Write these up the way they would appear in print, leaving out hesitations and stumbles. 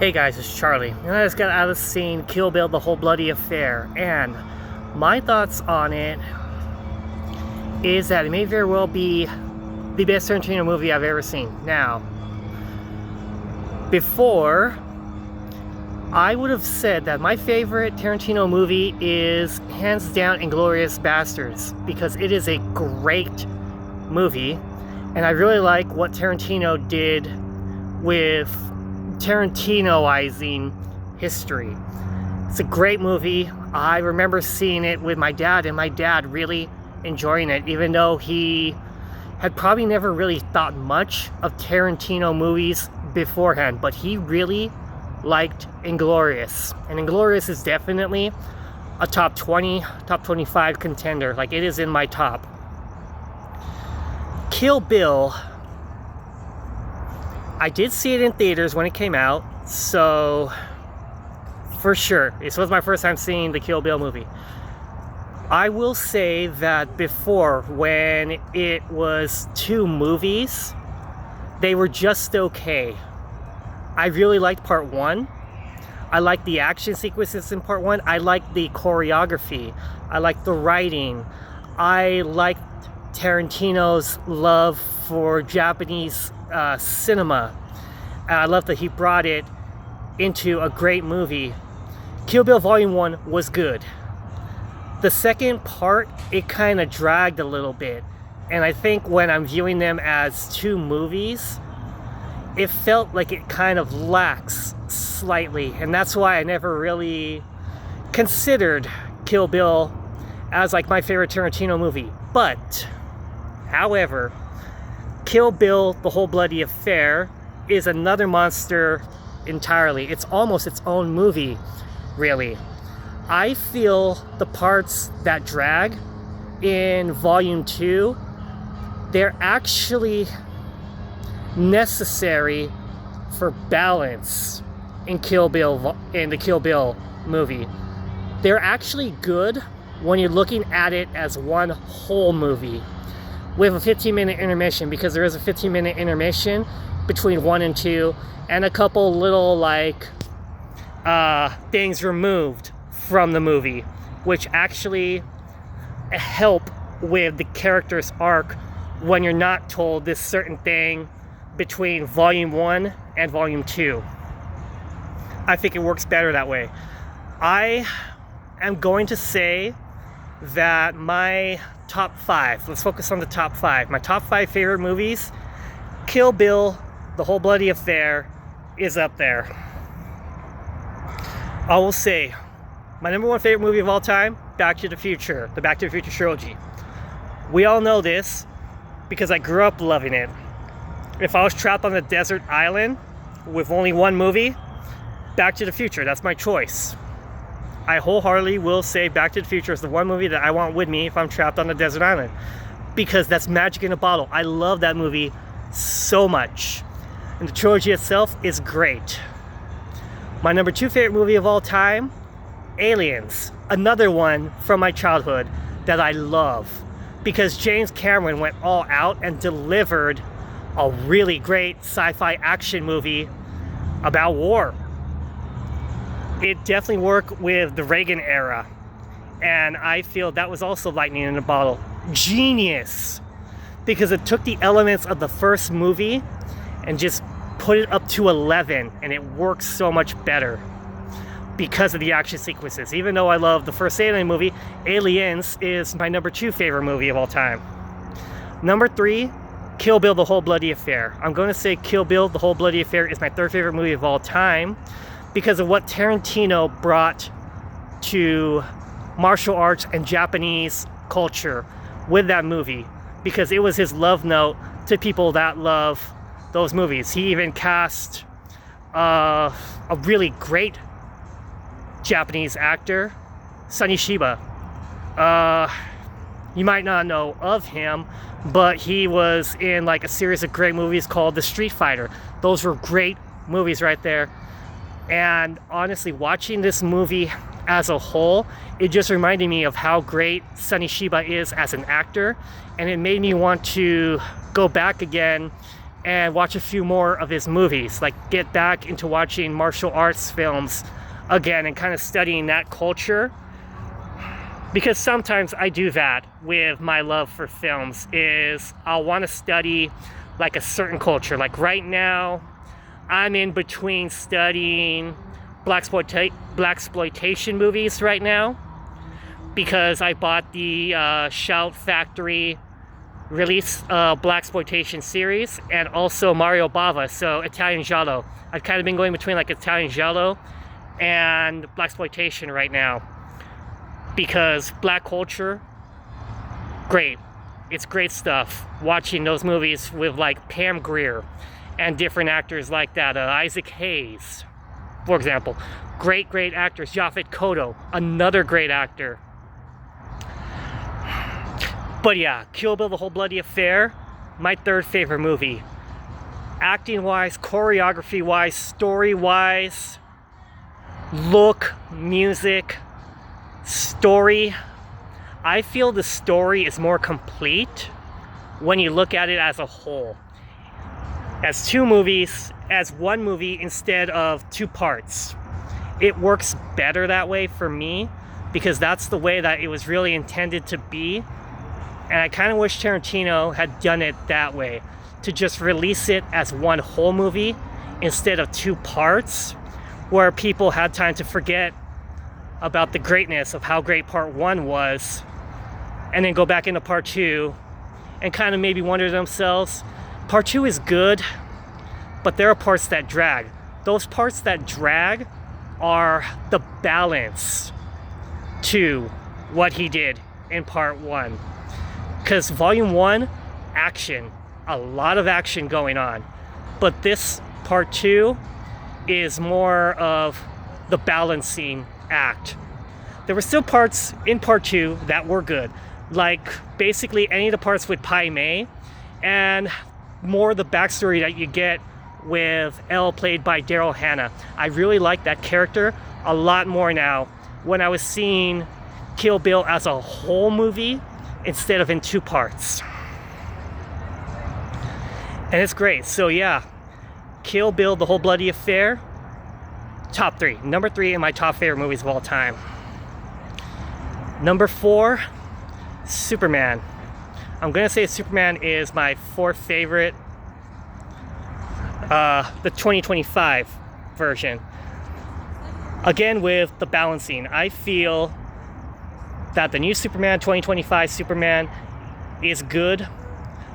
Hey guys, it's Charlie, and I just got out of seeing Kill Bill: The Whole Bloody Affair, and my thoughts on it is that it may very well be the best Tarantino movie I've ever seen. Now, before, I would have said that my favorite Tarantino movie is hands down Inglourious Basterds, because it is a great movie, and I really like what Tarantino did with Tarantinoizing history. It's a great movie. I remember seeing it with my dad, and my dad really enjoying it, even though he had probably never really thought much of Tarantino movies beforehand, but he really liked Inglourious. And Inglourious is definitely a top 20, top 25 contender. Like, it is in my top. Kill Bill, I did see it in theaters when it came out, so for sure, this was my first time seeing the Kill Bill movie. I will say that before, when it was two movies, they were just okay. I really liked part one. I liked the action sequences in part one. I liked the choreography. I liked the writing. I liked Tarantino's love for Japanese cinema. And I love that he brought it into a great movie. Kill Bill Volume 1 was good. The second part, it kind of dragged a little bit. And I think when I'm viewing them as two movies, it felt like it kind of lacks slightly. And that's why I never really considered Kill Bill as like my favorite Tarantino movie. But, however, Kill Bill: The Whole Bloody Affair is another monster entirely. It's almost its own movie, really. I feel the parts that drag in Volume 2, they're actually necessary for balance in the Kill Bill movie. They're actually good when you're looking at it as one whole movie with a 15-minute intermission, because there is a 15-minute intermission between 1 and 2, and a couple little things removed from the movie, which actually help with the character's arc when you're not told this certain thing between Volume 1 and Volume 2. I think it works better that way. I am going to say that my top 5, let's focus on the top 5. My top 5 favorite movies, Kill Bill: The Whole Bloody Affair is up there. I will say, my number one favorite movie of all time, Back to the Future, the Back to the Future trilogy. We all know this because I grew up loving it. If I was trapped on a desert island with only one movie, Back to the Future, that's my choice. I wholeheartedly will say Back to the Future is the one movie that I want with me if I'm trapped on a desert island, because that's magic in a bottle. I love that movie so much. And the trilogy itself is great. My number 2 favorite movie of all time, Aliens. Another one from my childhood that I love, because James Cameron went all out and delivered a really great sci-fi action movie about war. It definitely worked with the Reagan era, and I feel that was also lightning in a bottle. Genius, because it took the elements of the first movie and just put it up to 11, and it works so much better because of the action sequences. Even though I love the first Alien movie, Aliens is my number 2 favorite movie of all time. Number 3, Kill Bill: The Whole Bloody Affair. I'm going to say Kill Bill: The Whole Bloody Affair is my 3rd favorite movie of all time because of what Tarantino brought to martial arts and Japanese culture with that movie, because it was his love note to people that love those movies. He even cast a really great Japanese actor, Sonny Shiba. You might not know of him, but he was in like a series of great movies called The Street Fighter. Those were great movies right there. And honestly, watching this movie as a whole, it just reminded me of how great Sonny Shiba is as an actor, and it made me want to go back again and watch a few more of his movies. Like, get back into watching martial arts films again and kind of studying that culture. Because sometimes I do that with my love for films, is I'll want to study like a certain culture. Like right now, I'm in between studying blaxploitation movies right now, because I bought the Shout Factory release blaxploitation series, and also Mario Bava, so Italian giallo. I've kind of been going between like Italian giallo and blaxploitation right now, because black culture, great. It's great stuff watching those movies with like Pam Grier and different actors like that. Isaac Hayes, for example. Great actors. Yaphet Kotto, another great actor. But yeah, Kill Bill, The Whole Bloody Affair, my third favorite movie. Acting-wise, choreography-wise, story-wise, look, music, story. I feel the story is more complete when you look at it as a whole. As two movies, as one movie instead of two parts. It works better that way for me, because that's the way that it was really intended to be. And I kind of wish Tarantino had done it that way, to just release it as one whole movie instead of two parts, where people had time to forget about the greatness of how great part one was, and then go back into part two and kind of maybe wonder to themselves, part two is good, but there are parts that drag. Those parts that drag are the balance to what he did in part one. Because volume one, action, a lot of action going on. But this part two is more of the balancing act. There were still parts in part two that were good, like basically any of the parts with Pai Mei, and more the backstory that you get with Elle, played by Daryl Hannah. I really like that character a lot more now when I was seeing Kill Bill as a whole movie instead of in two parts. And it's great. So yeah, Kill Bill, The Whole Bloody Affair, top three. Number three in my top favorite movies of all time. Number four, Superman. I'm gonna say Superman is my fourth favorite. The 2025 version. Again, with the balancing, I feel that the new Superman, 2025 Superman, is good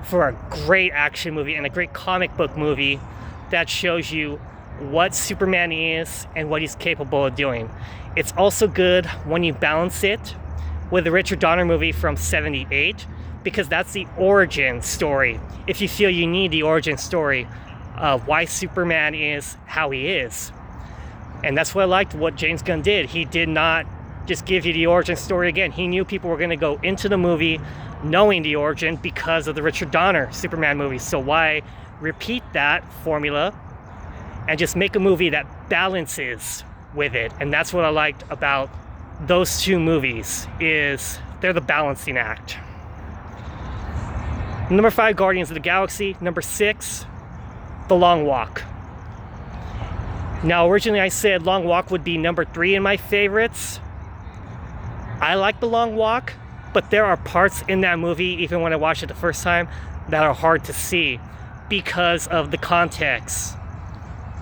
for a great action movie and a great comic book movie that shows you what Superman is and what he's capable of doing. It's also good when you balance it with the Richard Donner movie from '78, because that's the origin story. If you feel you need the origin story of why Superman is how he is. And that's what I liked what James Gunn did. He did not just give you the origin story again. He knew people were going to go into the movie knowing the origin because of the Richard Donner Superman movie. So why repeat that formula and just make a movie that balances with it? And that's what I liked about those two movies, is they're the balancing act. Number 5, Guardians of the Galaxy. Number 6, The Long Walk. Now, originally I said Long Walk would be number 3 in my favorites. I like The Long Walk, but there are parts in that movie, even when I watched it the first time, that are hard to see because of the context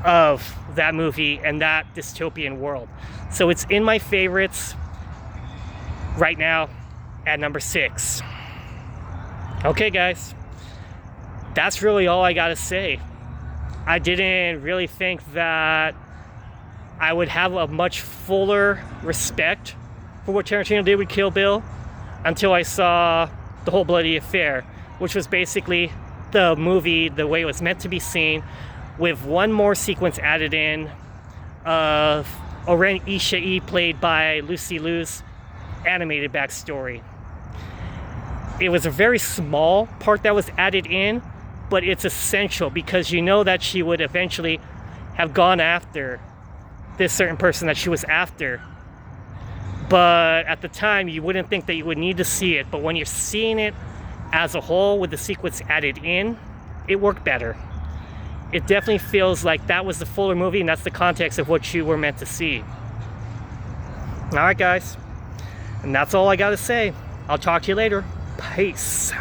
of that movie and that dystopian world. So it's in my favorites right now at number 6. Okay, guys, that's really all I gotta say. I didn't really think that I would have a much fuller respect for what Tarantino did with Kill Bill until I saw The Whole Bloody Affair, which was basically the movie the way it was meant to be seen, with one more sequence added in of Oren Ishii, played by Lucy Liu's animated backstory. It was a very small part that was added in, but it's essential because you know that she would eventually have gone after this certain person that she was after. But at the time, you wouldn't think that you would need to see it. But when you're seeing it as a whole with the sequence added in, it worked better. it definitely feels like that was the fuller movie, and that's the context of what you were meant to see. Alright guys, and that's all I gotta say. I'll talk to you later. Peace.